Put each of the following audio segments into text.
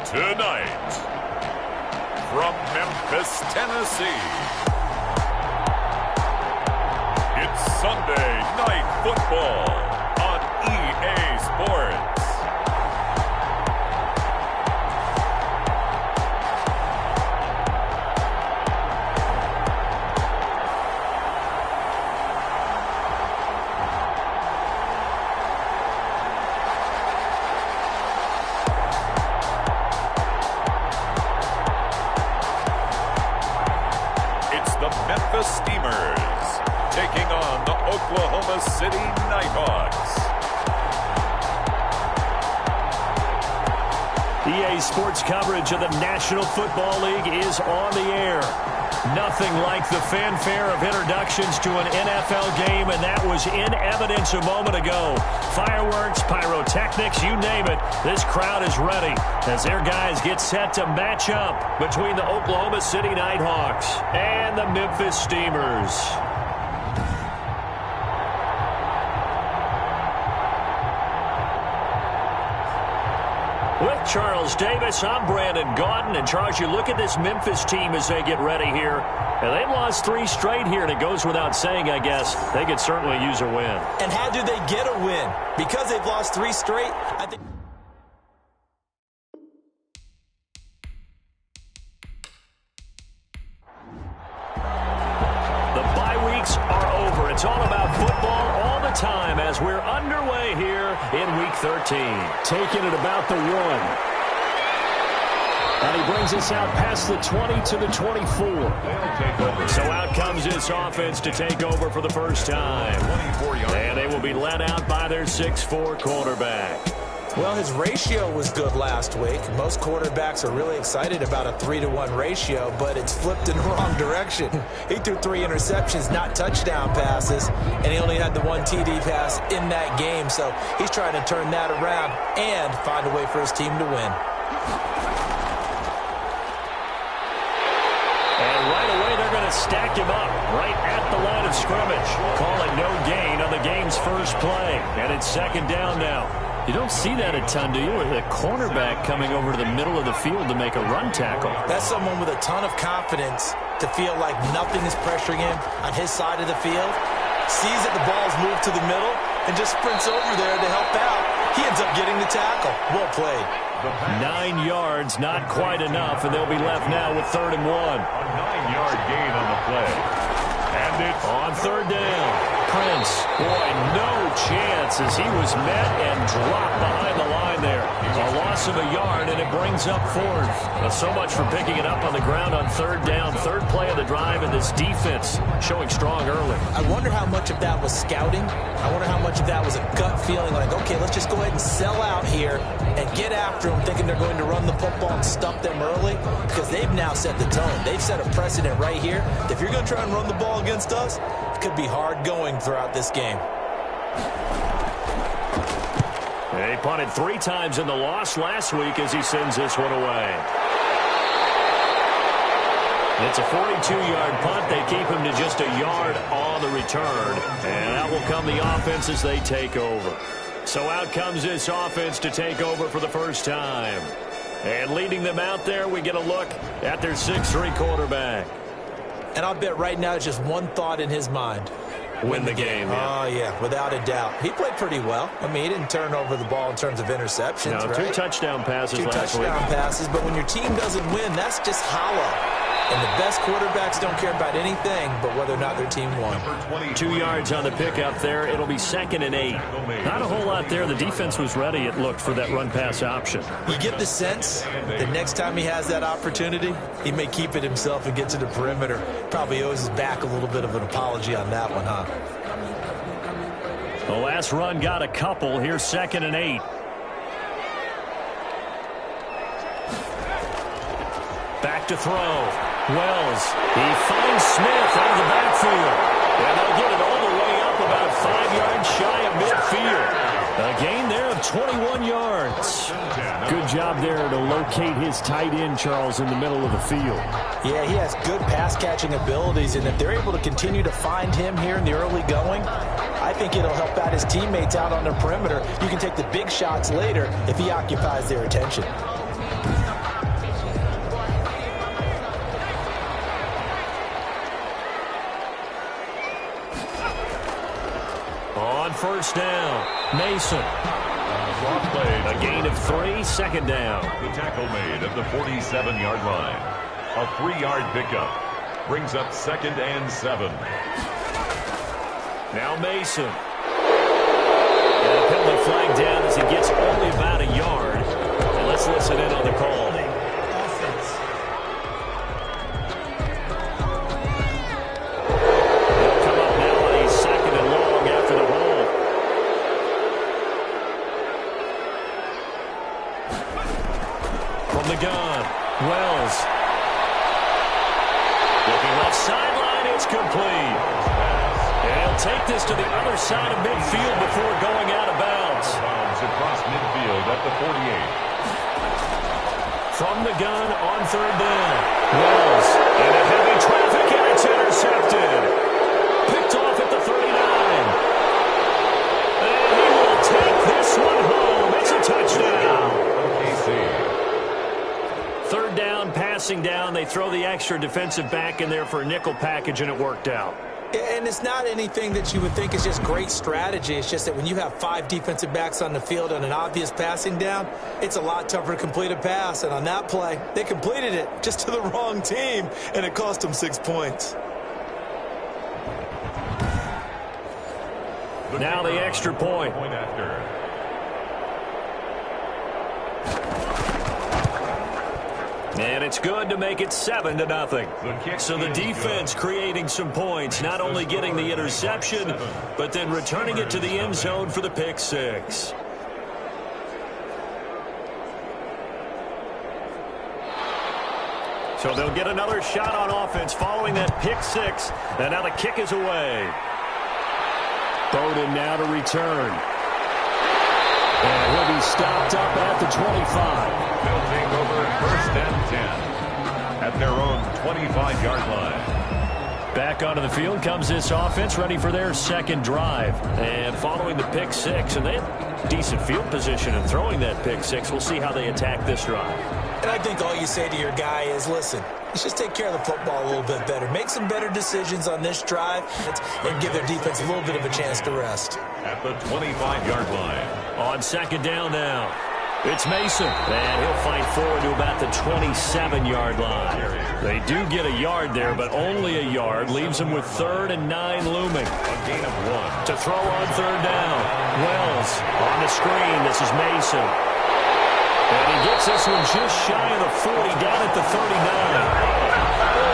Tonight, from Memphis, Tennessee, it's Sunday Night Football on EA Sports. Memphis Steamers taking on the Oklahoma City Nighthawks. EA Sports coverage of the National Football League is on the air. Nothing like the fanfare of introductions to an NFL game, and that was in evidence a moment ago. Fireworks, pyrotechnics, you name it. This crowd is ready as their guys get set to match up between the Oklahoma City Nighthawks and the Memphis Steamers. With Charles Davis, I'm Brandon Gaudin. And Charles, you look at this Memphis team as they get ready here. And they've lost 3 straight here, and it goes without saying, I guess, they could certainly use a win. And how do they get a win? Because they've lost 3 straight, I think. The bye weeks are over. It's all about football all the time as we're underway here in Week 13. Taking it about the 1. And he brings us out past the 20 to the 24. So out comes this offense to take over for the first time. And they will be led out by their 6'4" quarterback. Well, his ratio was good last week. Most quarterbacks are really excited about a 3-to-1 ratio, but it's flipped in the wrong direction. He threw 3 interceptions, not touchdown passes, and he only had the 1 TD pass in that game. So he's trying to turn that around and find a way for his team to win. And right away, they're going to stack him up right at the line of scrimmage. Call it no gain on the game's first play. And it's second down now. You don't see that a ton, do you? With a cornerback coming over to the middle of the field to make a run tackle. That's someone with a ton of confidence to feel like nothing is pressuring him on his side of the field. Sees that the ball's moved to the middle and just sprints over there to help out. He ends up getting the tackle. Well played. 9 yards, not quite enough, and they'll be left now with 3rd and 1. A 9-yard gain on the play. And it's on 3rd down. Prince, boy, no chance as he was met and dropped behind the line there. A loss of a yard, and it brings up 4th. So much for picking it up on the ground on 3rd down. 3rd play of the drive, and this defense showing strong early. I wonder how much of that was scouting. I wonder how much of that was a gut feeling like, okay, let's just go ahead and sell out here and get after them, thinking they're going to run the football and stuff them early, because they've now set the tone. They've set a precedent right here. If you're going to try and run the ball against us, it could be hard going throughout this game. They punted 3 times in the loss last week as he sends this one away. It's a 42-yard punt. They keep him to just a yard on the return. And out will come the offense as they take over. So out comes this offense to take over for the first time. And leading them out there, we get a look at their 6'3" quarterback. And I'll bet right now it's just one thought in his mind. Win the game. Yeah. Oh, yeah, without a doubt. He played pretty well. I mean, he didn't turn over the ball in terms of interceptions, no, right? 2 touchdown passes last week. 2 touchdown passes, but when your team doesn't win, that's just hollow. And the best quarterbacks don't care about anything but whether or not their team won. 2 yards on the pickup there. It'll be 2nd and 8. Not a whole lot there. The defense was ready, it looked, for that run-pass option. You get the sense that next time he has that opportunity, he may keep it himself and get to the perimeter. Probably owes his back a little bit of an apology on that one, huh? The last run got a couple. Here's 2nd and 8. Back to throw. Wells. He finds Smith out of the backfield. And they'll get it all the way up about 5 yards shy of midfield. A gain there of 21 yards. Good job there to locate his tight end, Charles, in the middle of the field. Yeah, he has good pass-catching abilities, and if they're able to continue to find him here in the early going, I think it'll help out his teammates out on the perimeter. You can take the big shots later if he occupies their attention. On first down, Mason. A gain of 3, second down. The tackle made at the 47-yard line. A 3-yard pickup. Brings up 2nd and 7. Now Mason. And a penalty flag down as he gets only about a yard. And let's listen in on the call. They'll come up now on a 2nd and long after the hold. From the gun, Wells. Looking left sideline, it's complete. And he'll take this to the other side of midfield before going out of bounds. Across midfield at the 48. From the gun on third down. Wells into heavy traffic, and it's intercepted. Picked off at the 39. And he will take this one home. It's a touchdown. Third down, passing down. They throw the extra defensive back in there for a nickel package, and it worked out. And it's not anything that you would think is just great strategy. It's just that when you have 5 defensive backs on the field on an obvious passing down, it's a lot tougher to complete a pass. And on that play, they completed it just to the wrong team, and it cost them 6 points. Now the extra point. After. And it's good to make it 7-0. So the defense creating some points, not only getting the interception, but then returning it to the end zone for the pick 6. So they'll get another shot on offense following that pick 6. And now the kick is away. Bowden now to return. And he'll be stopped up at the 25. They'll take over 1st and 10 at their own 25-yard line. Back onto the field comes this offense, ready for their second drive. And following the pick 6, and they have decent field position in throwing that pick 6. We'll see how they attack this drive. And I think all you say to your guy is, listen, let's just take care of the football a little bit better. Make some better decisions on this drive and give their defense a little bit of a chance to rest. At the 25-yard line. On second down now, it's Mason. And he'll fight forward to about the 27-yard line. They do get a yard there, but only a yard. Leaves them with 3rd and 9 looming. A gain of 1. To throw on third down. Wells on the screen. This is Mason. And he gets this one just shy of the 40, down at the 39.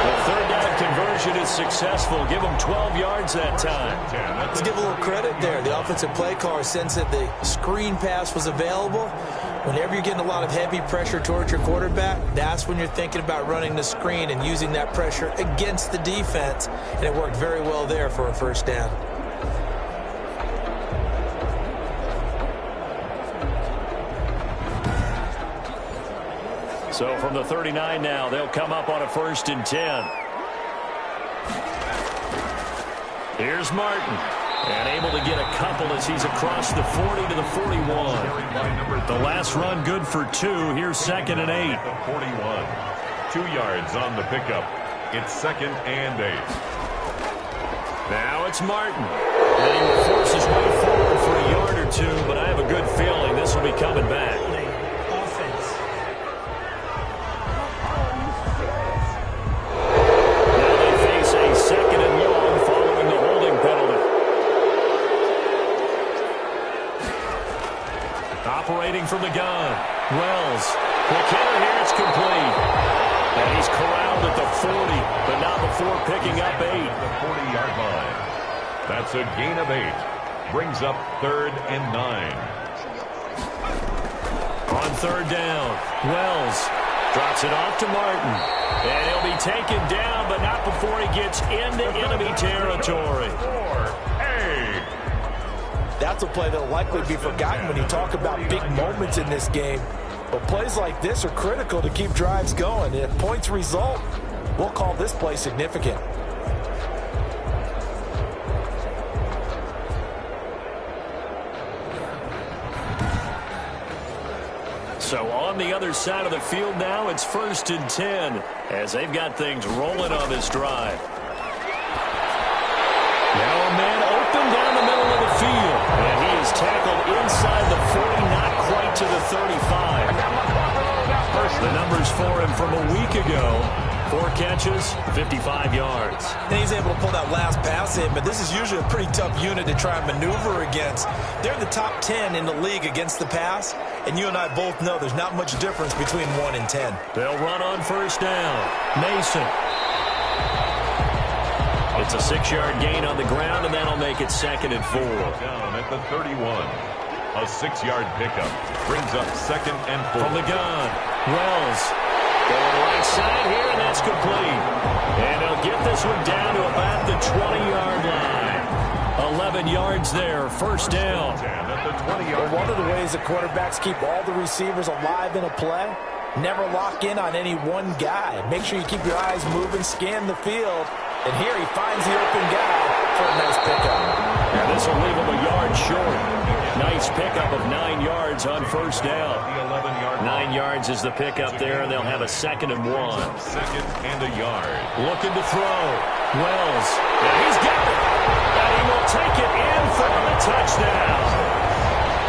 The third down conversion is successful. Give him 12 yards that time. Let's give a little credit there. The offensive play caller sensed that the screen pass was available. Whenever you're getting a lot of heavy pressure towards your quarterback, that's when you're thinking about running the screen and using that pressure against the defense. And it worked very well there for a first down. So from the 39 now, they'll come up on a 1st and 10. Here's Martin. And able to get a couple as he's across the 40 to the 41. The last run good for 2. Here's 2nd and 8. The 41. 2 yards on the pickup. It's 2nd and 8. Now it's Martin. And he will force his way forward for a yard or 2, but I have a good feeling this will be coming back. Operating from the gun. Wells. Quick hitter here. It's complete. And he's corralled at the 40, but not before picking up 8. The 40-yard line. That's a gain of 8. Brings up 3rd and 9. On third down, Wells drops it off to Martin. And he'll be taken down, but not before he gets into enemy territory. That's a play that will likely be forgotten when you talk about big moments in this game. But plays like this are critical to keep drives going. And if points result, we'll call this play significant. So on the other side of the field now, it's 1st and 10 as they've got things rolling on this drive. Now a man open down the middle of the field. week ago. 4 catches, 55 yards. And he's able to pull that last pass in, but this is usually a pretty tough unit to try and maneuver against. They're in the top 10 in the league against the pass, and you and I both know there's not much difference between 1 and 10. They'll run on first down. Mason. It's a 6-yard gain on the ground, and that'll make it 2nd and 4. Down at the 31. A 6-yard pickup brings up 2nd and 4. From the gun, Wells. Going right side here, and that's complete. And they'll get this one down to about the 20-yard line. 11 yards there, first down. Well, one of the ways the quarterbacks keep all the receivers alive in a play, never lock in on any one guy. Make sure you keep your eyes moving, scan the field. And here he finds the open guy for a nice pickup. And this will leave him a yard short. Nice pickup of 9 yards on first down. 9 yards is the pickup there, and they'll have a 2nd and 1. 2nd and a yard. Looking to throw. Wells. And he's got it. And he will take it in for the touchdown.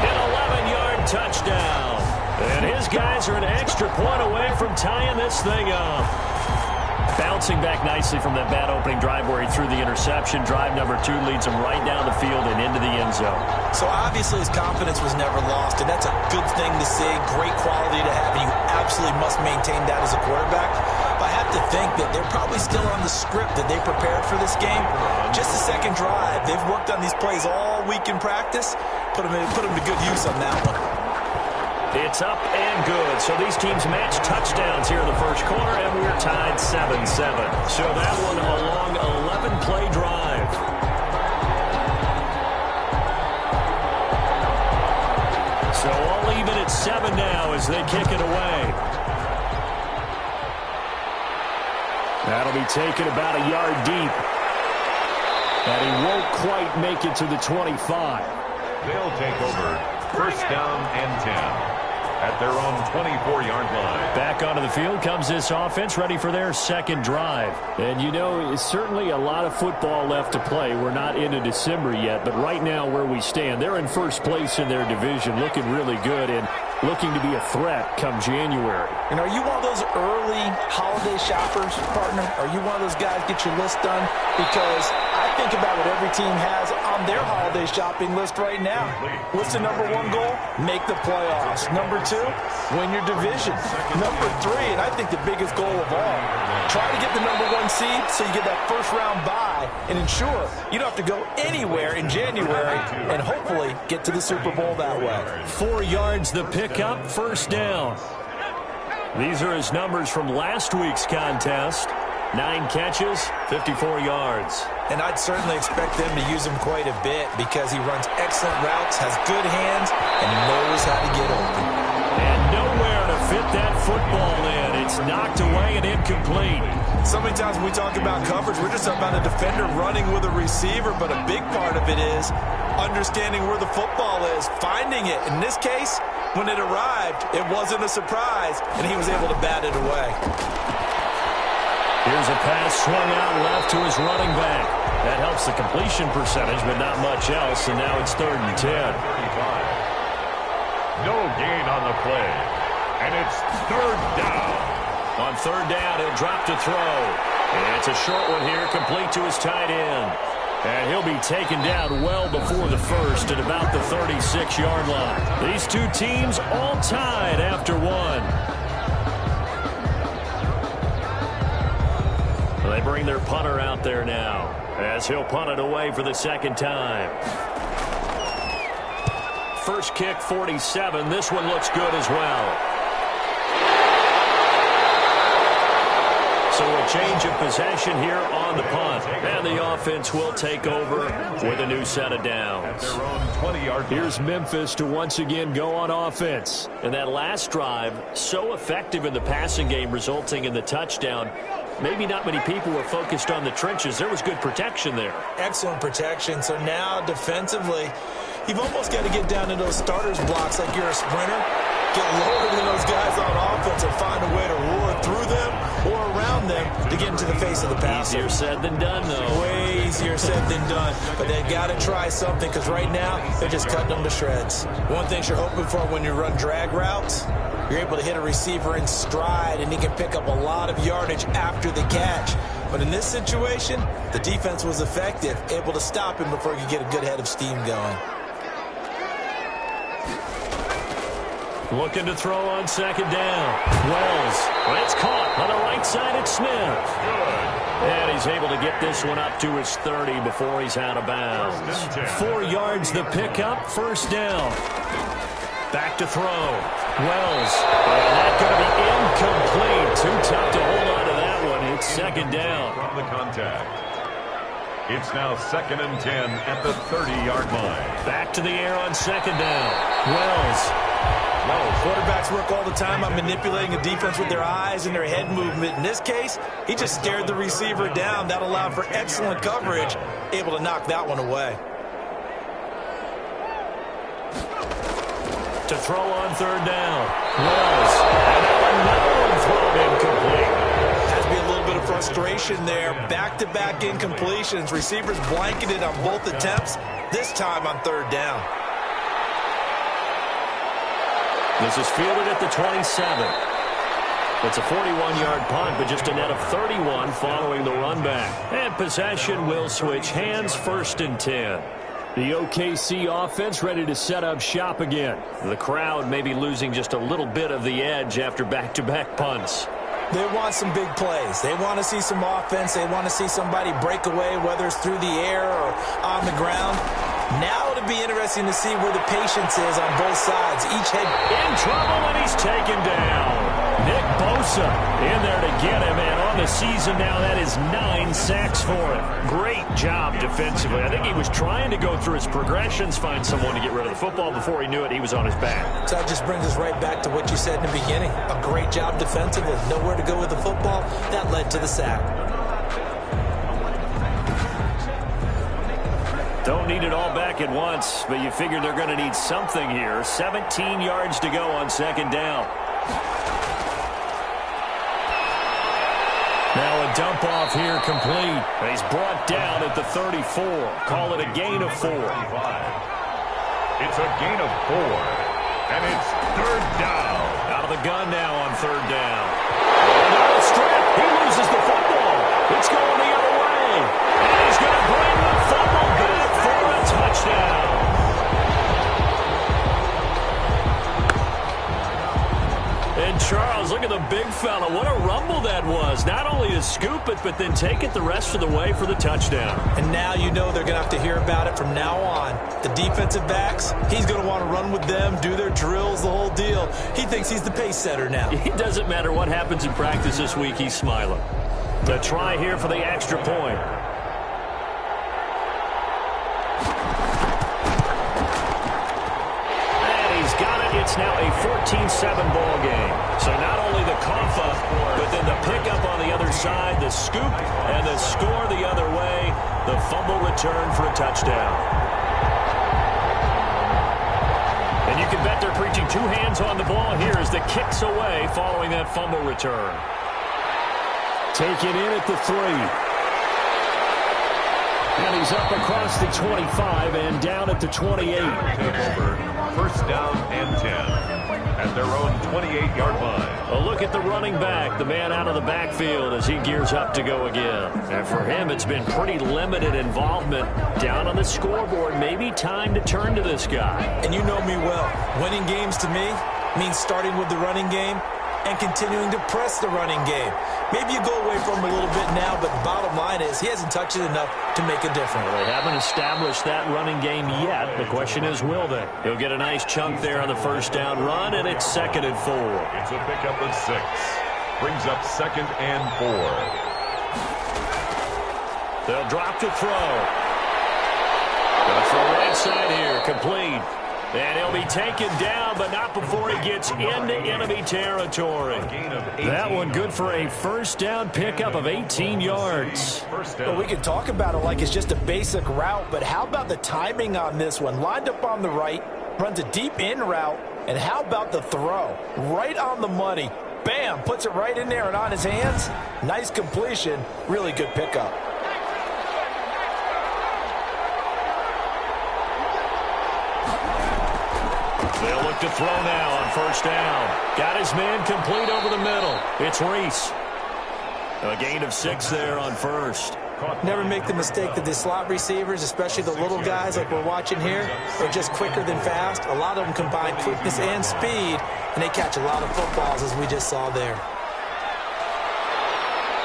An 11-yard touchdown. And his guys are an extra point away from tying this thing up. Bouncing back nicely from that bad opening drive where he threw the interception. Drive number 2 leads him right down the field and into the end zone. So obviously his confidence was never lost, and that's a good thing to see. Great quality to have, and you absolutely must maintain that as a quarterback. But I have to think that they're probably still on the script that they prepared for this game. Just a second drive. They've worked on these plays all week in practice. Put them to good use on that one. It's up and good. So these teams match touchdowns here in the first quarter, and we're tied 7-7. So that one a long 11-play drive. So all even at 7 now as they kick it away. That'll be taken about a yard deep. And he won't quite make it to the 25. They'll take over first down and 10. At their own 24-yard line. Back onto the field comes this offense, ready for their second drive. And you know, it's certainly a lot of football left to play. We're not into December yet, but right now where we stand, they're in first place in their division, looking really good and looking to be a threat come January. And are you one of those early holiday shoppers, partner? Are you one of those guys get your list done? Because I think about what every team has on their holiday shopping list right now. What's the number 1 goal? Make the playoffs. Number 2, win your division. Number 3, and I think the biggest goal of all, try to get the number 1 seed so you get that first-round bye and ensure you don't have to go anywhere in January and hopefully get to the Super Bowl that way. 4 yards the pickup, first down. These are his numbers from last week's contest. 9 catches, 54 yards. And I'd certainly expect them to use him quite a bit because he runs excellent routes, has good hands, and knows how to get open. And nowhere to fit that football in. It's knocked away and incomplete. So many times when we talk about coverage, we're just talking about a defender running with a receiver, but a big part of it is understanding where the football is, finding it. In this case, when it arrived, it wasn't a surprise, and he was able to bat it away. Here's a pass swung out left to his running back. That helps the completion percentage, but not much else, and now it's 3rd and 10. No gain on the play, and it's 3rd down. On 3rd down, he'll drop to throw. And it's a short one here, complete to his tight end. And he'll be taken down well before the first at about the 36-yard line. These two teams all tied after 1. They bring their punter out there now as he'll punt it away for the 2nd time. First kick, 47. This one looks good as well. So a change of possession here on the punt. And the offense will take over with a new set of downs. Their own 20-yard. Here's Memphis to once again go on offense. And that last drive, so effective in the passing game, resulting in the touchdown. Maybe not many people were focused on the trenches. There was good protection there. Excellent protection. So now defensively, you've almost got to get down to those starters blocks like you're a sprinter. get lower than those guys on offense and find a way to roar through them or around them to get into the face of the passer. Easier said than done, though. Way easier said than done. But they got to try something because right now they're just cutting them to shreds. One thing you're hoping for when you run drag routes, you're able to hit a receiver in stride and he can pick up a lot of yardage after the catch. But in this situation, the defense was effective, able to stop him before he could get a good head of steam going. Looking to throw on second down. Wells. It's caught on the right side. It's Smith. And he's able to get this one up to his 30 before he's out of bounds. 4 yards the pickup. First down. Back to throw. Wells. And that's going to be incomplete. Too tough to hold on to that one. It's second down. From the contact. It's now 2nd and 10 at the 30-yard line. Back to the air on second down. Wells. Well, quarterbacks work all the time on manipulating a defense with their eyes and their head movement. In this case, he just stared the receiver down. That allowed for excellent coverage, able to knock that one away. To throw on third down. Wells. And another one thrown incomplete. Has to be a little bit of frustration there. Back-to-back incompletions. Receivers blanketed on both attempts, this time on third down. This is fielded at the 27. It's a 41-yard punt, but just a net of 31 following the run back. And possession will switch hands, 1st and 10. The OKC offense ready to set up shop again. The crowd may be losing just a little bit of the edge after back-to-back punts. They want some big plays. They want to see some offense. They want to see somebody break away, whether it's through the air or on the ground. Now it'll be interesting to see where the patience is on both sides. Each head in trouble, and he's taken down. Nick Bosa in there to get him, and on the season now, that is 9 sacks for him. Great job defensively. I think he was trying to go through his progressions, find someone to get rid of the football. Before he knew it, he was on his back. So that just brings us right back to what you said in the beginning. A great job defensively. Nowhere to go with the football. That led to the sack. Don't need it all back at once, but you figure they're going to need something here. 17 yards to go on second down. Now a dump off here complete. He's brought down at the 34. Call it a gain of 4. It's a gain of 4. And it's third down. Out of the gun now on third down. And strip. He loses the football. It's going the other way. And he's going to bring the football back for a touchdown. And Charles, look at the big fella. What a rumble that was. Not only to scoop it, but then take it the rest of the way for the touchdown. And now you know they're going to have to hear about it from now on. The defensive backs, he's going to want to run with them, do their drills, the whole deal. He thinks he's the pace setter now. It doesn't matter what happens in practice this week, he's smiling. The try here for the extra point. It's now a 14-7 ball game. So not only the cough up, but then the pickup on the other side, the scoop, and the score the other way, the fumble return for a touchdown. And you can bet they're preaching 2 hands on the ball here as the kick's away following that fumble return. Taken in at the 3. And he's up across the 25 and down at the 28. First down and 10 at their own 28-yard line. A look at the running back, the man out of the backfield as he gears up to go again. And for him, it's been pretty limited involvement down on the scoreboard. Maybe time to turn to this guy. And you know me well. Winning games to me means starting with the running game and continuing to press the running game. Maybe you go away from him a little bit now, but the bottom line is he hasn't touched it enough to make a difference. Well, they haven't established that running game yet. The question is, will they? He'll get a nice chunk there on the first down run, and it's 2nd and 4. It's a pickup of 6. Brings up 2nd and 4. They'll drop to throw. Going for the right side here, complete. And he'll be taken down, but not before he gets into enemy territory. That one good for a first down pickup of 18 yards. Well, we can talk about it like it's just a basic route, but how about the timing on this one? Lined up on the right, runs a deep in route, And how about the throw? Right on the money. Bam! Puts it right in there and on his hands. Nice completion. Really good pickup. They'll look to throw now on first down. Got his man complete over the middle. It's Reese. A gain of 6 there on first. Never make the mistake that the slot receivers, especially the little guys like we're watching here, are just quicker than fast. A lot of them combine quickness and speed, and they catch a lot of footballs, as we just saw there.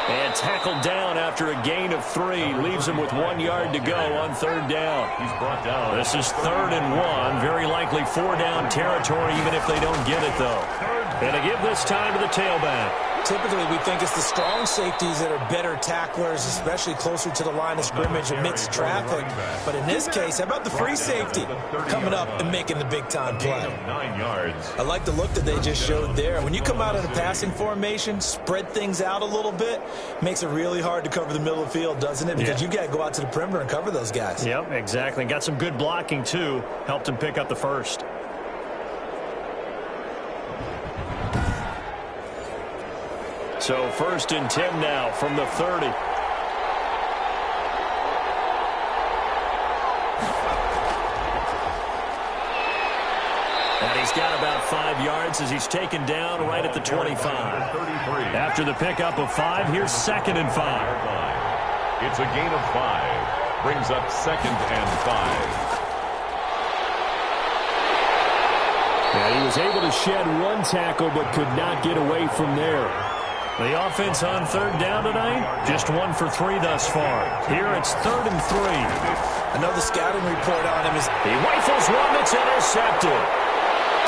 And tackled down after a gain of 3. Leaves him with 1 yard to go on third down. He's brought down. This is 3rd and 1. Very likely 4-down territory, even if they don't get it, though. And to give this time to the tailback. Typically, we think it's the strong safeties that are better tacklers, especially closer to the line of scrimmage amidst traffic. But in this case, how about the free safety coming up and making the big-time play? 9 yards. I like the look that they just showed there. When you come out in a passing formation, spread things out a little bit, makes it really hard to cover the middle of the field, doesn't it? Because you've got to go out to the perimeter and cover those guys. Yep, exactly. Got some good blocking, too. Helped him pick up the first. So 1st and 10 now from the 30. And he's got about 5 yards as he's taken down right at the 25. After the pickup of 5, here's 2nd and 5. It's a gain of 5. Brings up 2nd and 5. Yeah, he was able to shed 1 tackle but could not get away from there. The offense on third down tonight, just 1 for 3 thus far. Here it's 3rd and 3. Another scouting report on him is he rifles one that's intercepted.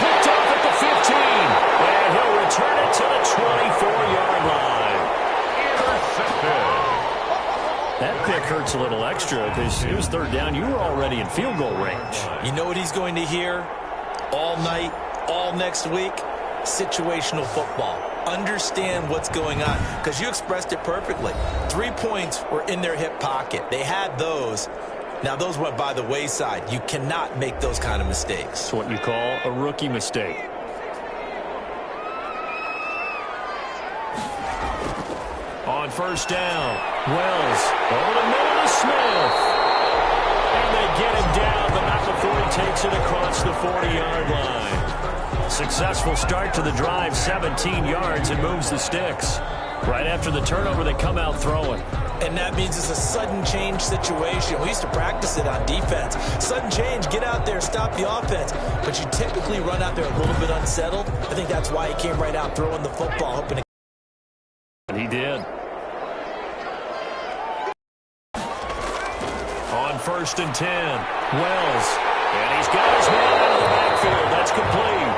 Picked off at the 15. And he'll return it to the 24-yard line. Intercepted. That pick hurts a little extra because it was 3rd down. You were already in field goal range. You know what he's going to hear all night, all next week? Situational football. Understand what's going on, because you expressed it perfectly. 3 points were in their hip pocket. They had those. Now, those went by the wayside. You cannot make those kind of mistakes. It's what you call a rookie mistake. On first down, Wells over the middle to Smith. And they get him down, but not before he takes it across the 40-yard line. Successful start to the drive, 17 yards, and moves the sticks. Right after the turnover, they come out throwing. And that means it's a sudden change situation. We used to practice it on defense. Sudden change, get out there, stop the offense. But you typically run out there a little bit unsettled. I think that's why he came right out throwing the football, hoping to. And he did. On 1st and 10, Wells. And he's got his man out of the backfield. That's complete.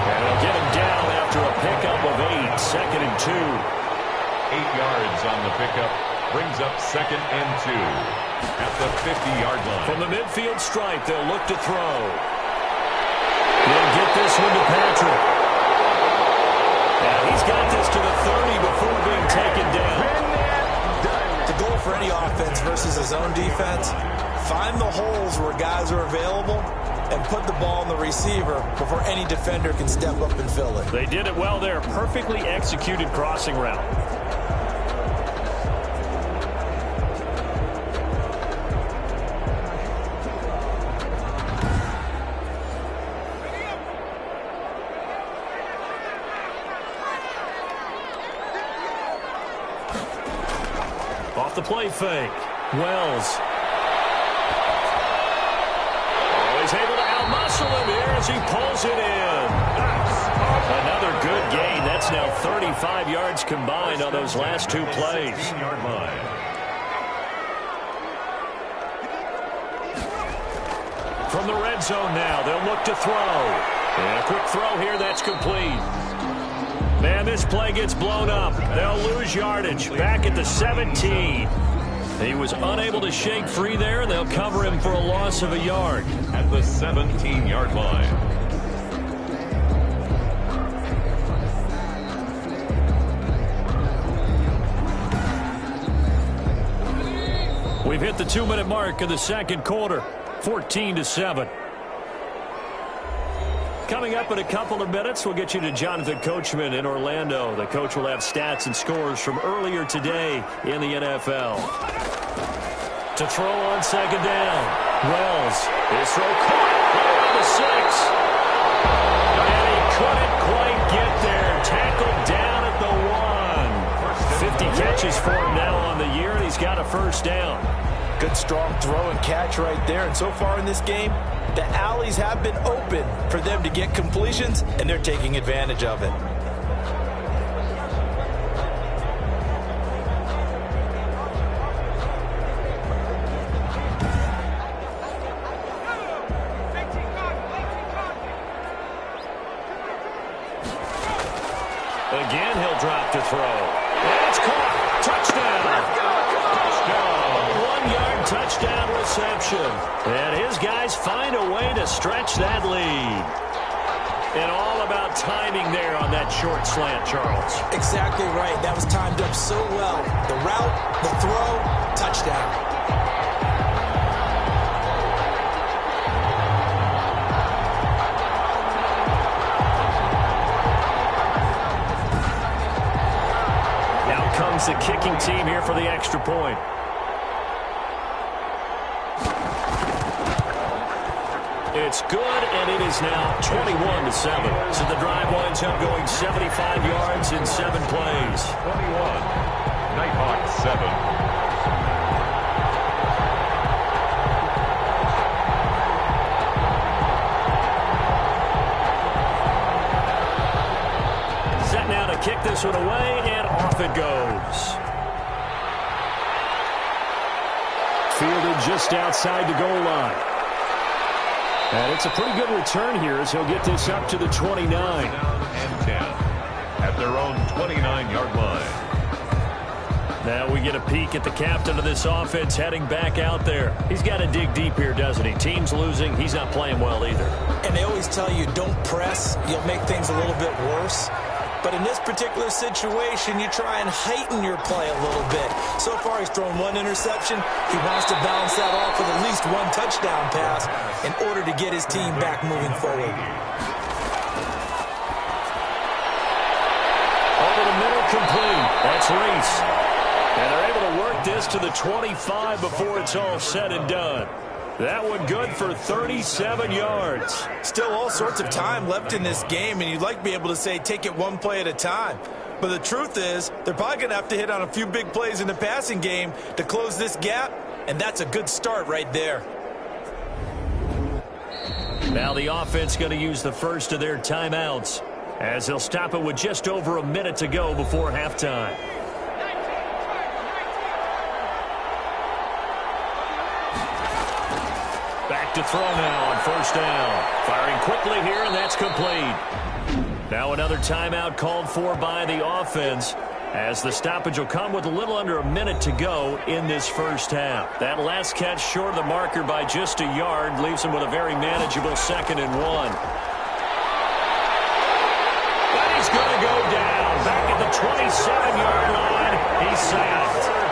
And he'll get him down after a pickup of 8. 2nd and 2. 8 yards on the pickup. Brings up 2nd and 2. At the 50-yard line. From the midfield stripe, they'll look to throw. He'll get this one to Patrick. And he's got this to the 30 before being taken down. The goal for any offense versus his own defense, find the holes where guys are available and put the ball in the receiver before any defender can step up and fill it. They did it well there. Perfectly executed crossing route. Off the play fake. Wells. Always able to outmuscle him here as he pulls it in. Another good gain. That's now 35 yards combined on those last 2 plays. 16-yard line. From the red zone now, they'll look to throw. And a quick throw here, that's complete. Man, this play gets blown up. They'll lose yardage. Back at the 17. He was unable to shake free there, and they'll cover him for a loss of a yard. At the 17-yard line. We've hit the 2-minute mark of the second quarter. 14-7. Coming up in a couple of minutes, we'll get you to Jonathan Coachman in Orlando. The coach will have stats and scores from earlier today in the NFL. To throw on second down. Wells. His throw caught around the 6. And he couldn't quite get there. Tackled down at the 1. 50 catches for him now on the year, and he's got a first down. Good strong throw and catch right there. And so far in this game, the alleys have been open for them to get completions, and they're taking advantage of it. Again, he'll drop to throw. And it's caught. Touchdown. A 1-yard touchdown reception. And his guys find a way to stretch that lead. And all about timing there on that short slant, Charles. Exactly right. That was timed up so well. The route, the throw, touchdown. Comes the kicking team here for the extra point. It's good, and it is now 21-7. So the drive winds up going 75 yards in 7 plays. 21. Nighthawks 7. Now to kick this one away, and off it goes. Fielded just outside the goal line. And it's a pretty good return here as he'll get this up to the 29. And 10 at their own 29-yard line. Now we get a peek at the captain of this offense heading back out there. He's got to dig deep here, doesn't he? Team's losing. He's not playing well either. And they always tell you, don't press. You'll make things a little bit worse. But in this particular situation, you try and heighten your play a little bit. So far, he's thrown 1 interception. He wants to balance that off with at least 1 touchdown pass in order to get his team back moving forward. Over the middle, complete. That's Reese. And they're able to work this to the 25 before it's all said and done. That one good for 37 yards. Still all sorts of time left in this game, and you'd like to be able to say take it 1 play at a time. But the truth is, they're probably going to have to hit on a few big plays in the passing game to close this gap, and that's a good start right there. Now the offense going to use the first of their timeouts as they'll stop it with just over a minute to go before halftime. Back to throw now on first down. Firing quickly here, and that's complete. Now another timeout called for by the offense as the stoppage will come with a little under a minute to go in this first half. That last catch short of the marker by just a yard leaves him with a very manageable 2nd and 1. But he's going to go down. Back at the 27-yard line. He's sacked.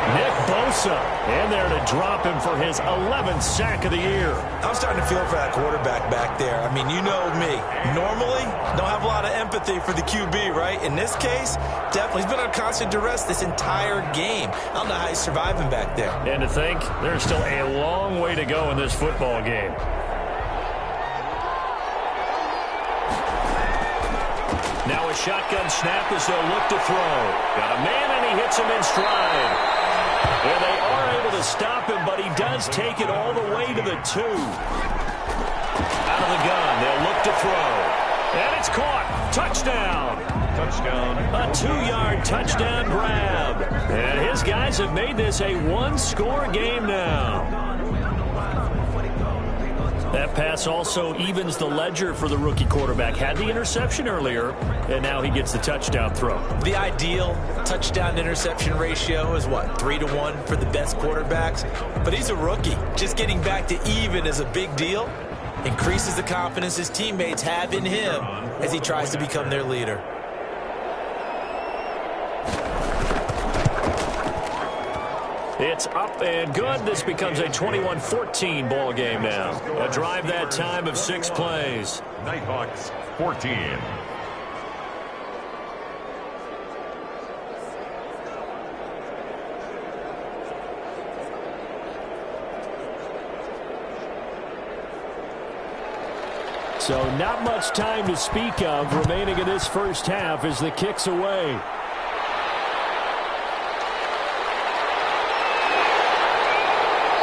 Nick Bosa in there to drop him for his 11th sack of the year. I'm starting to feel for that quarterback back there. I mean, you know me. Normally, don't have a lot of empathy for the QB, right? In this case, definitely he's been on constant duress this entire game. I don't know how he's surviving back there. And to think, there's still a long way to go in this football game. Now a shotgun snap as they'll look to throw. Got a man, and he hits him in stride. And they are able to stop him, but he does take it all the way to the 2. Out of the gun, they'll look to throw. And it's caught. Touchdown. Touchdown. A 2-yard touchdown grab. And his guys have made this a 1-score game now. That pass also evens the ledger for the rookie quarterback. Had the interception earlier, and now he gets the touchdown throw. The ideal touchdown-interception ratio is, what, 3-to-1 for the best quarterbacks? But he's a rookie. Just getting back to even is a big deal. Increases the confidence his teammates have in him as he tries to become their leader. It's up and good. This becomes a 21-14 ball game now. A drive that time of 6 plays. Nighthawks 14. So not much time to speak of remaining in this first half as the kick's away.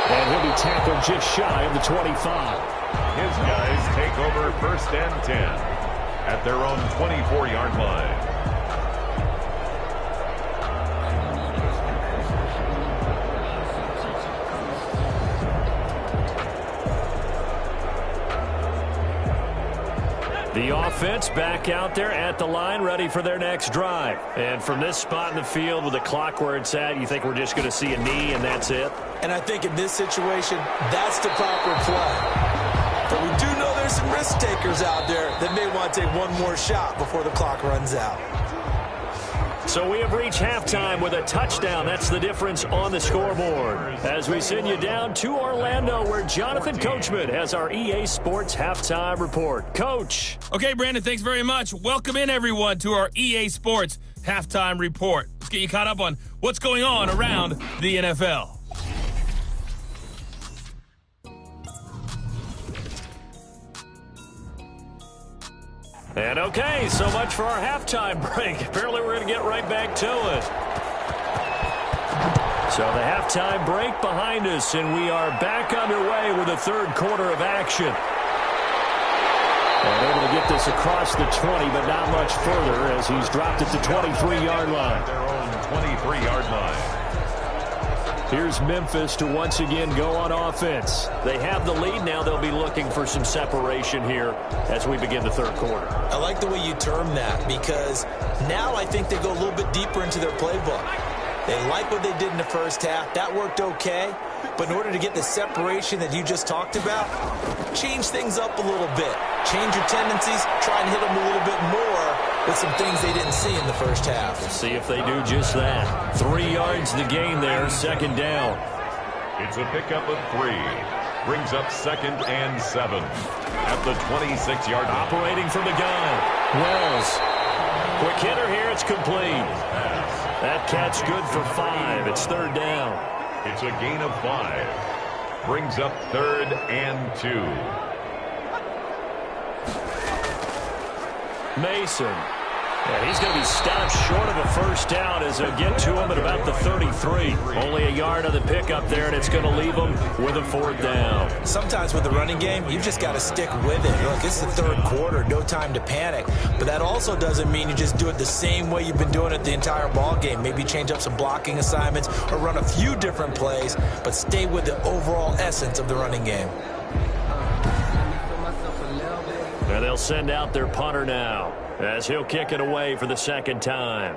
And he'll be tackled just shy of the 25. His guys take over 1st and 10 at their own 24-yard line. The offense back out there at the line, ready for their next drive. And from this spot in the field with the clock where it's at, you think we're just going to see a knee and that's it? And I think in this situation, that's the proper play. But we do know there's some risk takers out there that may want to take one more shot before the clock runs out. So we have reached halftime with a touchdown. That's the difference on the scoreboard. As we send you down to Orlando, where Jonathan Coachman has our EA Sports Halftime Report. Coach. Okay, Brandon, thanks very much. Welcome in, everyone, to our EA Sports Halftime Report. Let's get you caught up on what's going on around the NFL. And okay, so much for our halftime break. Apparently we're going to get right back to it. So the halftime break behind us, and we are back underway with the third quarter of action. And able to get this across the 20, but not much further as he's dropped at the 23-yard line. Their own 23-yard line. Here's Memphis to once again go on offense. They have the lead. Now they'll be looking for some separation here as we begin the third quarter. I like the way you term that because now I think they go a little bit deeper into their playbook. They like what they did in the first half. That worked okay. But in order to get the separation that you just talked about, change things up a little bit. Change your tendencies. Try and hit them a little bit more with some things they didn't see in the first half. We'll see if they do just that. 3 yards the gain there, second down. It's a pickup of 3. Brings up 2nd and 7 at the 26-yard line. Operating from the gun. Wells. Quick hitter here. It's complete. That catch good for 5. It's third down. It's a gain of 5. Brings up 3rd and 2. Mason. And he's going to be stopped short of a first down as they get to him at about the 33. Only a yard on the pickup there, and it's going to leave him with a 4th down. Sometimes with the running game, you've just got to stick with it. Look, it's the third quarter, no time to panic. But that also doesn't mean you just do it the same way you've been doing it the entire ball game. Maybe change up some blocking assignments or run a few different plays, but stay with the overall essence of the running game. And they'll send out their punter now as he'll kick it away for the second time.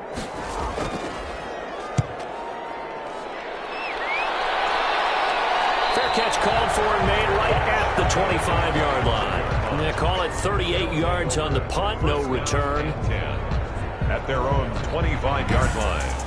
Fair catch called for and made right at the 25-yard line. And they call it 38 yards on the punt, no return. 10 at their own 25-yard line.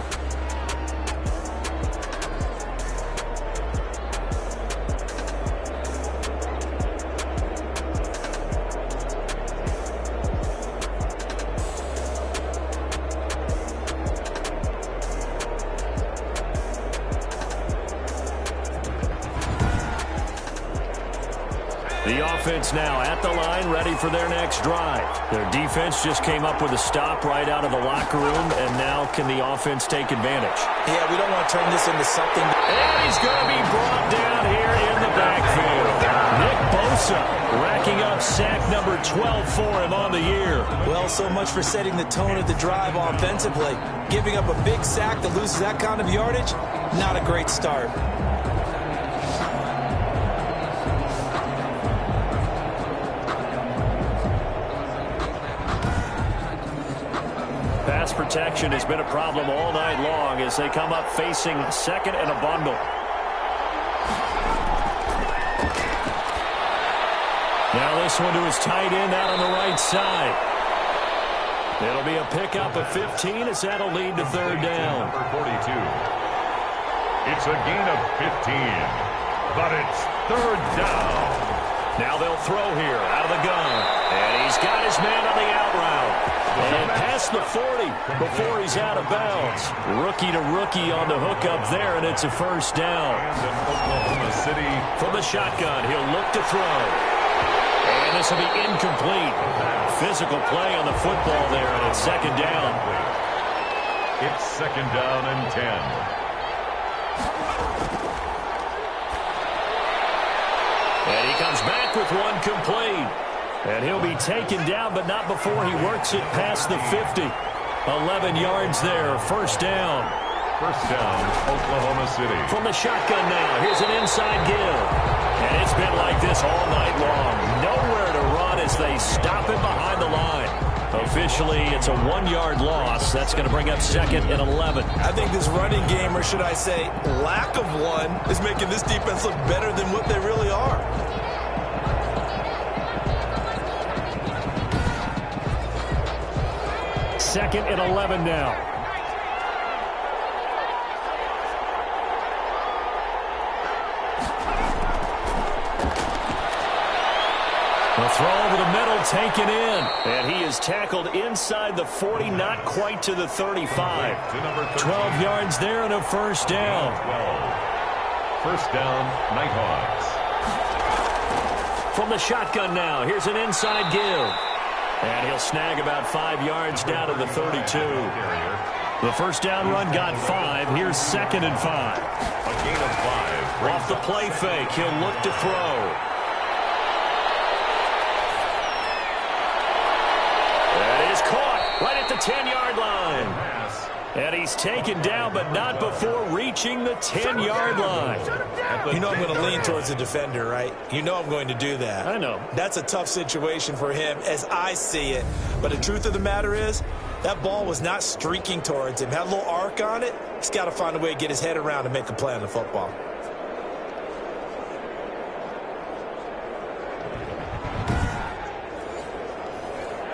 The offense now at the line, ready for their next drive. Their defense just came up with a stop right out of the locker room, and now can the offense take advantage? Yeah, we don't want to turn this into something. And he's going to be brought down here in the backfield. Nick Bosa racking up sack number 12 for him on the year. Well, so much for setting the tone of the drive offensively. Giving up a big sack that loses that kind of yardage, not a great start. Pass protection has been a problem all night long as they come up facing second and a bundle. Now this one to his tight end out on the right side. It'll be a pickup of 15 as that'll lead to third down. Number 42. It's a gain of 15. But it's third down. Now they'll throw here out of the gun. And he's got his man on the out route. And past the 40 before he's out of bounds. Rookie to rookie on the hook up there, and it's a first down. And Oklahoma City. From the shotgun, he'll look to throw. And this will be incomplete. Physical play on the football there, and it's second down. It's second down and 10. And he comes back with one complete. And he'll be taken down, but not before he works it past the 50. 11 yards there, first down. First down, Oklahoma City. From the shotgun now, here's an inside give. And it's been like this all night long. Nowhere to run as they stop him behind the line. Officially, it's a 1-yard loss. That's going to bring up second and 11. I think this running game, or should I say lack of one, is making this defense look better than what they really are. Second and 11 now. The throw over the middle, taken in. And he is tackled inside the 40, not quite to the 35. 12 yards there and a first down. 12. First down, Nighthawks. From the shotgun now, here's an inside give. And he'll snag about 5 yards down to the 32. The first down run got 5. Here's second and 5. A gain of 5. Off the play fake, he'll look to throw. That is caught right at the 10-yard line. And he's taken down, but not before reaching the 10-yard line. You know I'm going to lean towards the defender, right? You know I'm going to do that. I know. That's a tough situation for him as I see it. But the truth of the matter is, that ball was not streaking towards him. Had a little arc on it. He's got to find a way to get his head around and make a play on the football.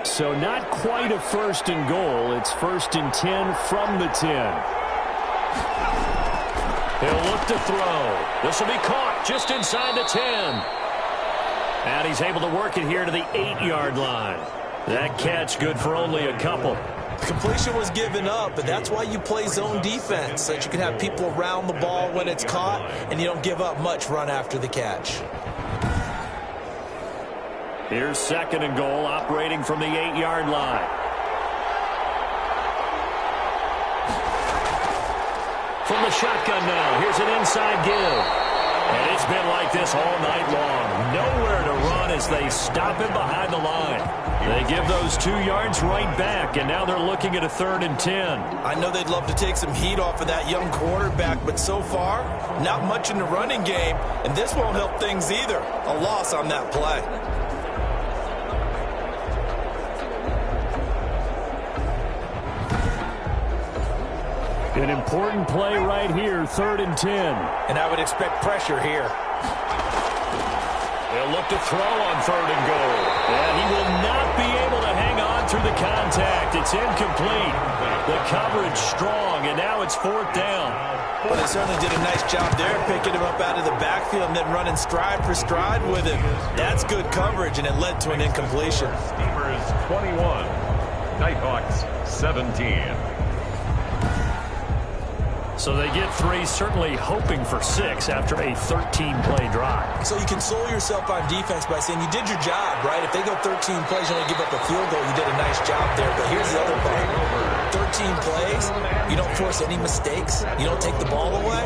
So not quite a first and goal. It's first and 10 from the 10. He'll look to throw. This will be caught just inside the 10. And he's able to work it here to the 8-yard line. That catch good for only a couple. Completion was given up, and that's why you play zone defense, so that you can have people around the ball when it's caught, and you don't give up much run after the catch. Here's second and goal, operating from the 8-yard line. From the shotgun now, here's an inside give. And it's been like this all night long. Nowhere to run as they stop him behind the line. They give those 2 yards right back, and now they're looking at a 3rd and 10. I know they'd love to take some heat off of that young quarterback, but so far, not much in the running game, and this won't help things either. A loss on that play. An important play right here, 3rd and 10. And I would expect pressure here. They'll look to throw on 3rd and goal. And he will not be able to hang on through the contact. It's incomplete. The coverage strong, and now it's 4th down. Well, they certainly did a nice job there, picking him up out of the backfield and then running stride for stride with him. That's good coverage, and it led to an incompletion. Steamers 21, Nighthawks 17. So they get 3, certainly hoping for 6 after a 13-play drive. So you console yourself on defense by saying you did your job, right? If they go 13 plays, you only give up a field goal, you did a nice job there. But here's the other part. 13 plays, you don't force any mistakes, you don't take the ball away.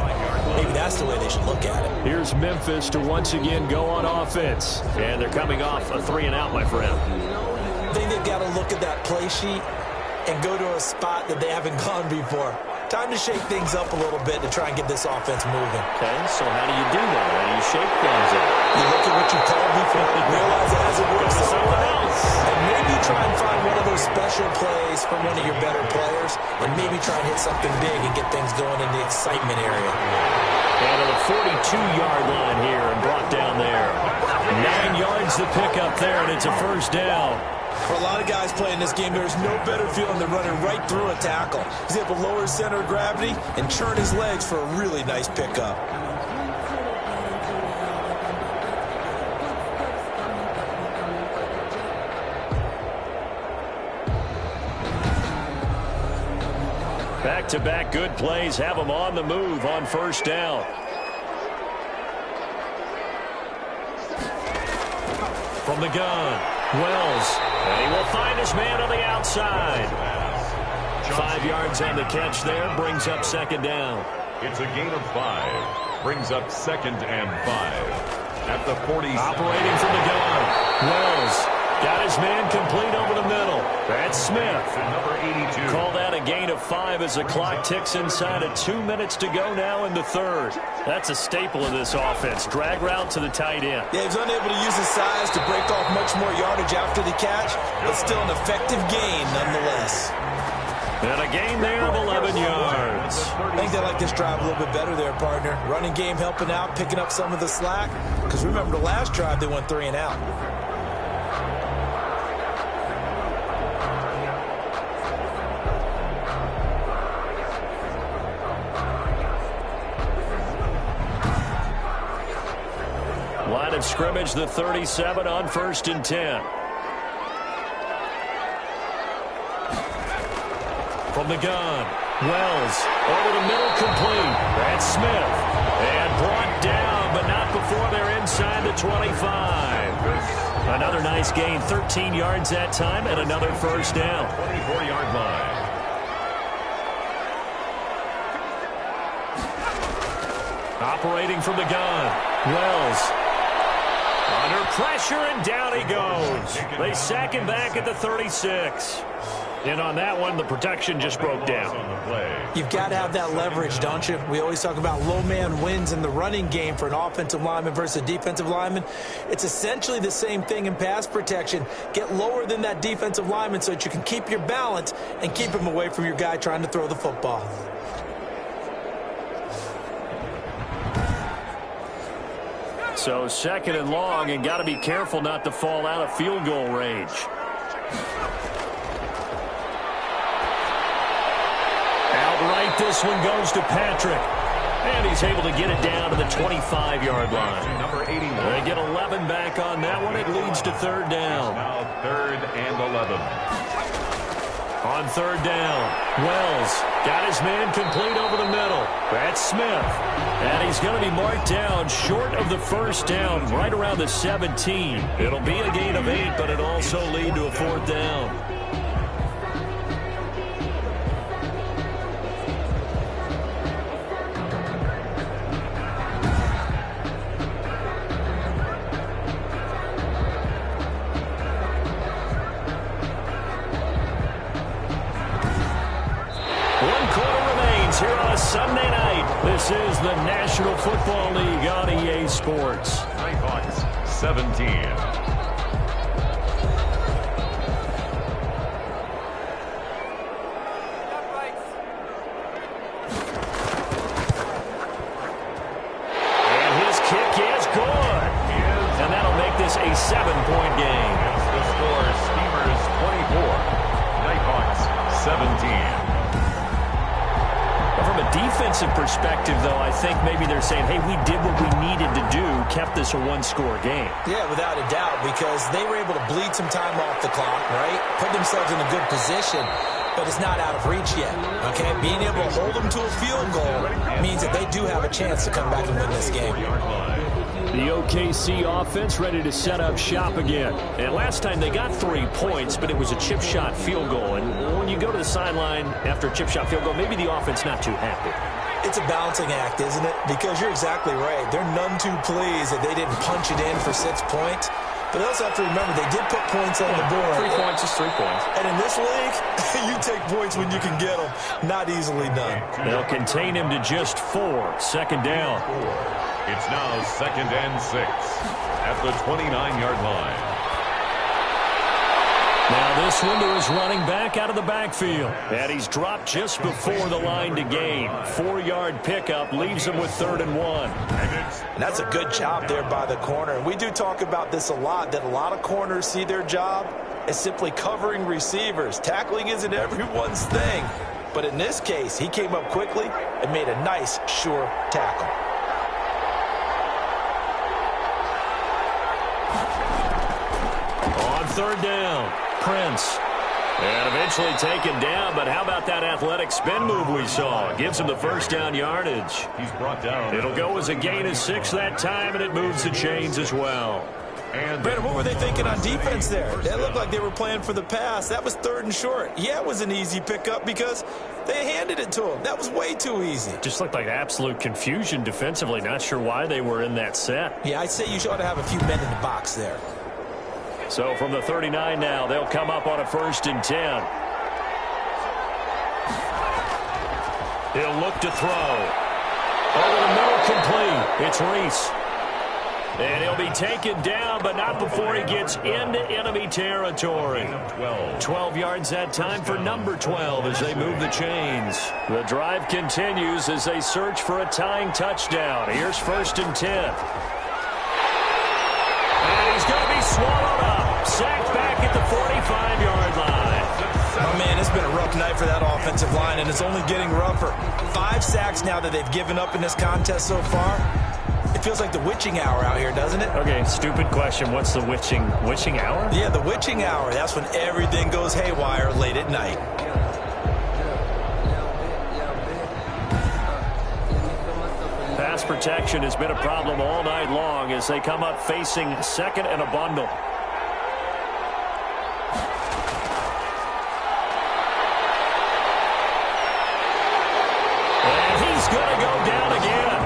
Maybe that's the way they should look at it. Here's Memphis to once again go on offense. And they're coming off a 3-and-out, my friend. I think they've got to look at that play sheet and go to a spot that they haven't gone before. Time to shake things up a little bit to try and get this offense moving. Okay, so how do you do that? How do you shake things up? You look at what you called before, realize it hasn't worked so well, and maybe try and find one of those special plays from one of your better players, and maybe try and hit something big and get things going in the excitement area. And to the 42-yard line here and brought down there. 9 yards to pick up there, and it's a first down. For a lot of guys playing this game, there's no better feeling than running right through a tackle. He's able to lower his center of gravity and churn his legs for a really nice pickup. Back-to-back good plays have him on the move on first down. From the gun, Wells. And he will find his man on the outside. 5 yards on the catch there, brings up second down. It's a gain of 5. Brings up 2nd and 5. At the 40. Operating from the gun, Wells. Got his man complete over the middle. That's Smith. Number 82. Call that a gain of 5 as the clock ticks inside of 2 minutes to go now in the third. That's a staple of this offense. Drag route to the tight end. Yeah, he's unable to use his size to break off much more yardage after the catch, but still an effective gain nonetheless. And a gain there of 11 yards. I think they like this drive a little bit better there, partner. Running game helping out, picking up some of the slack. Because remember, the last drive they went 3 and out. Line of scrimmage, the 37 on 1st and 10. From the gun, Wells over the middle, complete. That's Smith. And brought down, but not before they're inside the 25. Another nice gain, 13 yards that time, and another first down. 24-yard line. Operating from the gun, Wells. Under pressure, and down he goes. They sack him back at the 36. And on that one, the protection just broke down. You've got to have that leverage, don't you? We always talk about low man wins in the running game for an offensive lineman versus a defensive lineman. It's essentially the same thing in pass protection. Get lower than that defensive lineman so that you can keep your balance and keep him away from your guy trying to throw the football. So 2nd and long, and got to be careful not to fall out of field goal range. Outright, this one goes to Patrick. And he's able to get it down to the 25-yard line. Number 81. They get 11 back on that one. It leads to 3rd down. Now 3rd and 11. On 3rd down, Wells got his man complete over the middle. That's Smith. And he's going to be marked down short of the first down, right around the 17. It'll be a gain of 8, but it'll also lead to a 4th down. Here on a Sunday night, this is the National Football League on EA Sports. Nighthawks 17. And his kick is good. And that'll make this a 7-point game. The score, Steamers 24. Nighthawks 17. From a defensive perspective, though, I think maybe they're saying, hey, we did what we needed to do, kept this a one-score game. Yeah, without a doubt, because they were able to bleed some time off the clock, right? Put themselves in a good position, but it's not out of reach yet, okay? Being able to hold them to a field goal means that they do have a chance to come back and win this game. The OKC offense ready to set up shop again. And last time they got 3 points, but it was a chip shot field goal. And when you go to the sideline after a chip shot field goal, maybe the offense not too happy. It's a balancing act, isn't it? Because you're exactly right. They're none too pleased that they didn't punch it in for 6 points. But they also have to remember they did put points on the board. 3 points is 3 points. And in this league, you take points when you can get them. Not easily done. They'll contain him to just 4. 2nd down. It's now 2nd and 6 at the 29-yard line. Now this one to his running back out of the backfield. And he's dropped just before the line to gain. 4-yard pickup leaves him with 3rd and 1. And that's a good job there by the corner. And we do talk about this a lot, that a lot of corners see their job is simply covering receivers. Tackling isn't everyone's thing. But in this case, he came up quickly and made a nice, sure tackle. On third down, Prince. And eventually taken down, but how about that athletic spin move we saw? Gives him the first down yardage. He's brought down. It'll go as a gain of 6 that time, and it moves the chains as well. And Brandon, what were they thinking on defense there? They looked like they were playing for the pass. That was 3rd and short. Yeah, it was an easy pickup because they handed it to him. That was way too easy. Just looked like absolute confusion defensively. Not sure why they were in that set. Yeah, I'd say you ought to have a few men in the box there. So from the 39 now, they'll come up on a 1st and 10. He'll look to throw. Over the middle, complete. It's Reese. And he'll be taken down, but not before he gets into enemy territory. 12 yards that time for number 12 as they move the chains. The drive continues as they search for a tying touchdown. Here's 1st and 10. And he's going to be swallowed up. Sacked back at the 45-yard line. Oh, man, it's been a rough night for that offensive line, and it's only getting rougher. 5 sacks now that they've given up in this contest so far. It feels like the witching hour out here, doesn't it? Okay, stupid question. What's the witching hour? Yeah, the witching hour. That's when everything goes haywire late at night. Pass protection has been a problem all night long as they come up facing 2nd and a bundle. And he's going to go down again.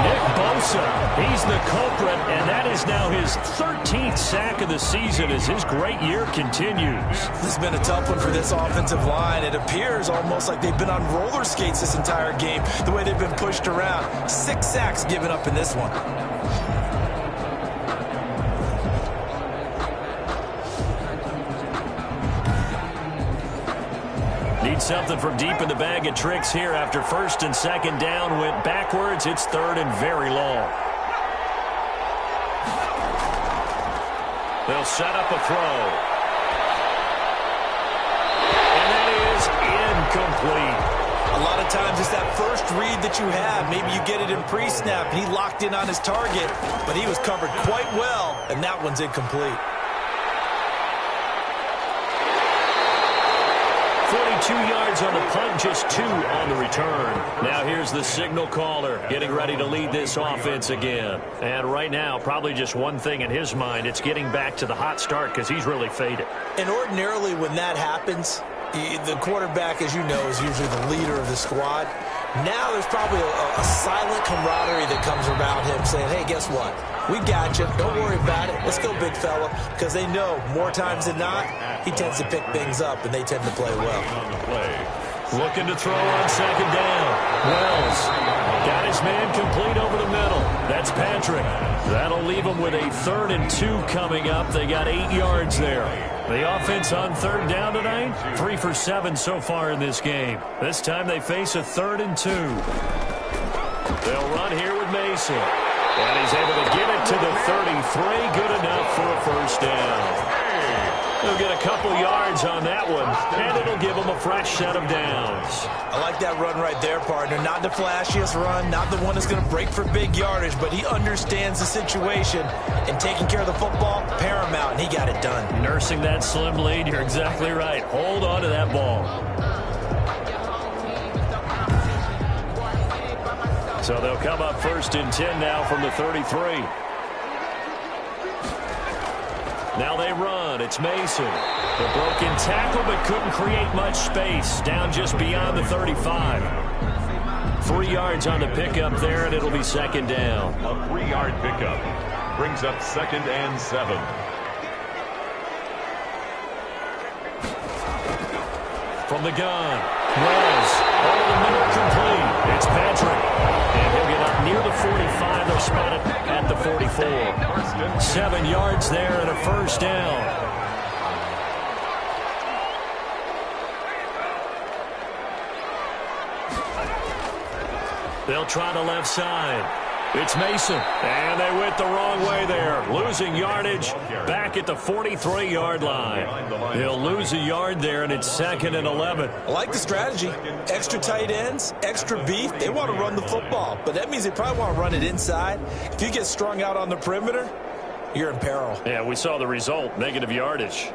Nick Bosa, he's the culprit, and that is now his 13th sack of the season as his great year continues. This has been a tough one for this offensive line. It appears almost like they've been on roller skates this entire game, the way they've been pushed around. 6 sacks given up in this one. Need something from deep in the bag of tricks here after 1st and 2nd down went backwards. It's 3rd and very long. They'll set up a throw. And that is incomplete. A lot of times it's that first read that you have. Maybe you get it in pre-snap, and he locked in on his target, but he was covered quite well, and that one's incomplete. 42 yards on the punt, just 2 on the return. Now here's the signal caller getting ready to lead this offense again. And right now, probably just one thing in his mind. It's getting back to the hot start because he's really faded. And ordinarily when that happens, the quarterback, as you know, is usually the leader of the squad. Now there's probably a silent camaraderie that comes around him saying, hey, guess what? We got you. Don't worry about it. Let's go, big fella. Because they know more times than not, he tends to pick things up, and they tend to play well. Looking to throw on 2nd down. Wells got his man complete over the middle. That's Patrick. That'll leave him with a 3rd and 2 coming up. They got 8 yards there. The offense on 3rd down tonight, 3 for 7 so far in this game. This time they face a 3rd and 2. They'll run here with Mason. And he's able to get it to the 33. Good enough for a 1st down. They'll get a couple yards on that one, and it'll give them a fresh set of downs. I like that run right there, partner. Not the flashiest run, not the one that's going to break for big yardage, but he understands the situation, and taking care of the football, paramount, and he got it done. Nursing that slim lead, you're exactly right. Hold on to that ball. So they'll come up 1st and 10 now from the 33. Now they run. It's Mason. The broken tackle, but couldn't create much space. Down just beyond the 35. 3 yards on the pickup there, and it'll be 2nd down. A 3-yard pickup brings up 2nd and 7. From the gun, Wells over the middle, complete. It's Patrick. And he'll get up near the 45. They'll spot it at the 44. 7 yards there and a 1st down. They'll try the left side. It's Mason, and they went the wrong way there, losing yardage back at the 43-yard line. He'll lose a yard there, and it's 2nd and 11. I like the strategy. Extra tight ends, extra beef. They want to run the football, but that means they probably want to run it inside. If you get strung out on the perimeter, you're in peril. Yeah, we saw the result, negative yardage.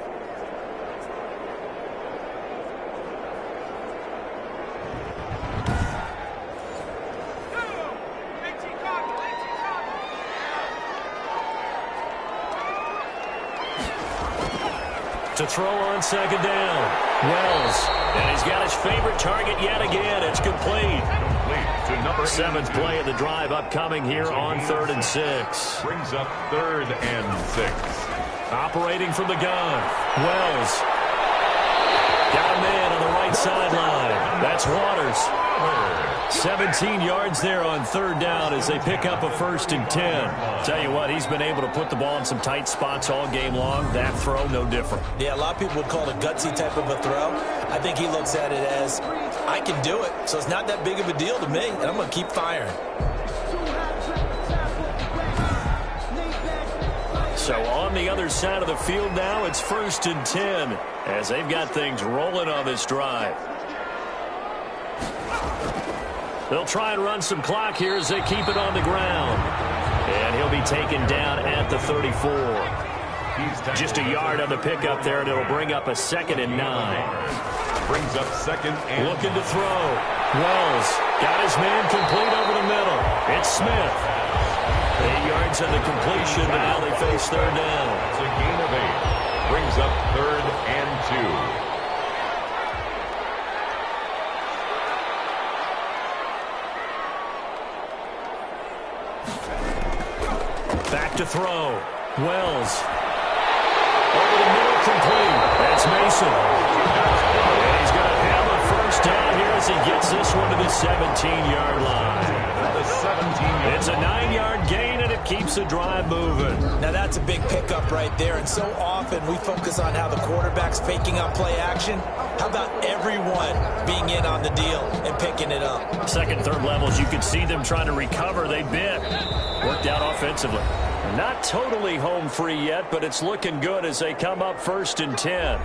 To throw on 2nd down. Wells. And he's got his favorite target yet again. It's complete. To number 7th play of the drive upcoming here on 3rd and 6. Brings up 3rd and 6. Operating from the gun. Wells. Got a man on the right sideline. That's Waters. 17 yards there on 3rd down as they pick up a 1st and 10. Tell you what, he's been able to put the ball in some tight spots all game long. That throw, no different. Yeah, a lot of people would call it a gutsy type of a throw. I think he looks at it as, I can do it, so it's not that big of a deal to me, and I'm going to keep firing. So on the other side of the field now, it's 1st and 10 as they've got things rolling on this drive. They'll try and run some clock here as they keep it on the ground. And he'll be taken down at the 34. Just a yard on the pickup there, and it'll bring up a 2nd and 9. Brings up 2nd and looking to throw. Wells got his man complete over the middle. It's Smith. 8 yards on the completion, but now they face 3rd down. It's a gain of 8. Brings up 3rd and 2. Back to throw. Wells. Over the middle, complete. That's Mason. And he's going to have a 1st down here as he gets this one to the 17-yard line. It's a 9-yard gain, and it keeps the drive moving. Now, that's a big pickup right there, and so often we focus on how the quarterback's faking on play action. How about everyone being in on the deal and picking it up? 2nd, 3rd levels, you can see them trying to recover. They bit. Worked out offensively. Not totally home free yet, but it's looking good as they come up 1st and 10.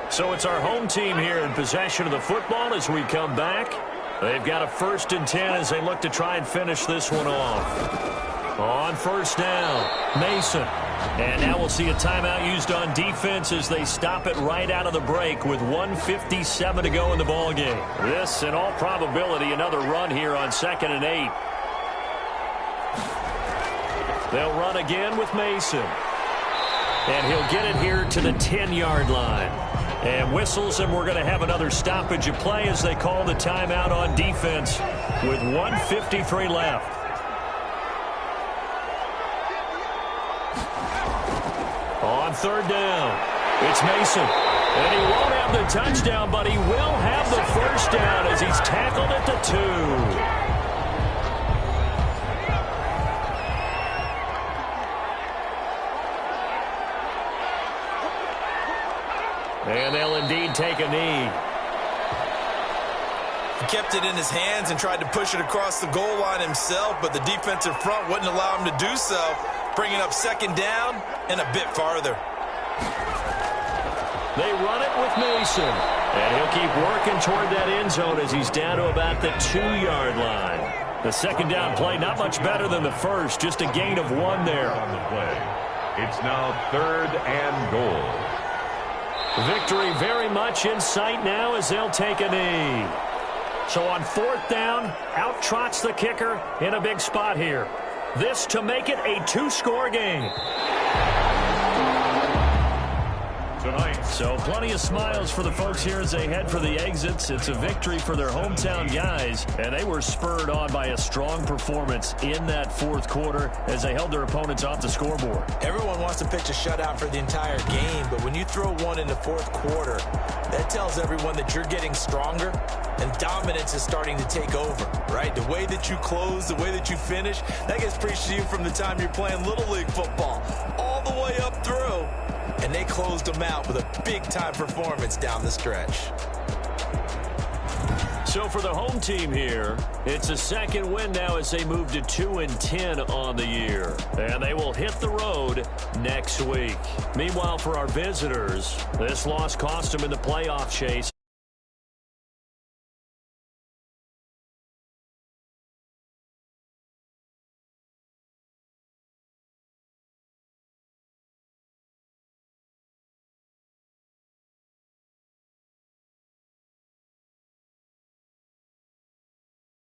So it's our home team here in possession of the football as we come back. They've got a 1st and 10 as they look to try and finish this one off. On 1st down, Mason. And now we'll see a timeout used on defense as they stop it right out of the break with 1:57 to go in the ballgame. This, in all probability, another run here on 2nd and 8. They'll run again with Mason. And he'll get it here to the 10-yard line. And whistles, and we're going to have another stoppage of play as they call the timeout on defense with 1:53 left. On 3rd down, it's Mason. And he won't have the touchdown, but he will have the 1st down as he's tackled at the 2. And they'll indeed take a knee. He kept it in his hands and tried to push it across the goal line himself, but the defensive front wouldn't allow him to do so, bringing up 2nd down and a bit farther. They run it with Mason. And he'll keep working toward that end zone as he's down to about the 2-yard line. The 2nd down play, not much better than the 1st, just a gain of 1 there. On the play. It's now 3rd and goal. Victory very much in sight now as they'll take a knee. So on 4th down, out trots the kicker in a big spot here. This to make it a 2-score game. Tonight. So plenty of smiles for the folks here as they head for the exits. It's a victory for their hometown guys, and they were spurred on by a strong performance in that 4th quarter as they held their opponents off the scoreboard. Everyone wants to pitch a shutout for the entire game, but when you throw one in the 4th quarter, that tells everyone that you're getting stronger and dominance is starting to take over, right? The way that you close, the way that you finish, that gets preached to you from the time you're playing Little League football all the way up through. And they closed them out with a big-time performance down the stretch. So for the home team here, it's a second win now as they move to 2-10 on the year. And they will hit the road next week. Meanwhile, for our visitors, this loss cost them in the playoff chase.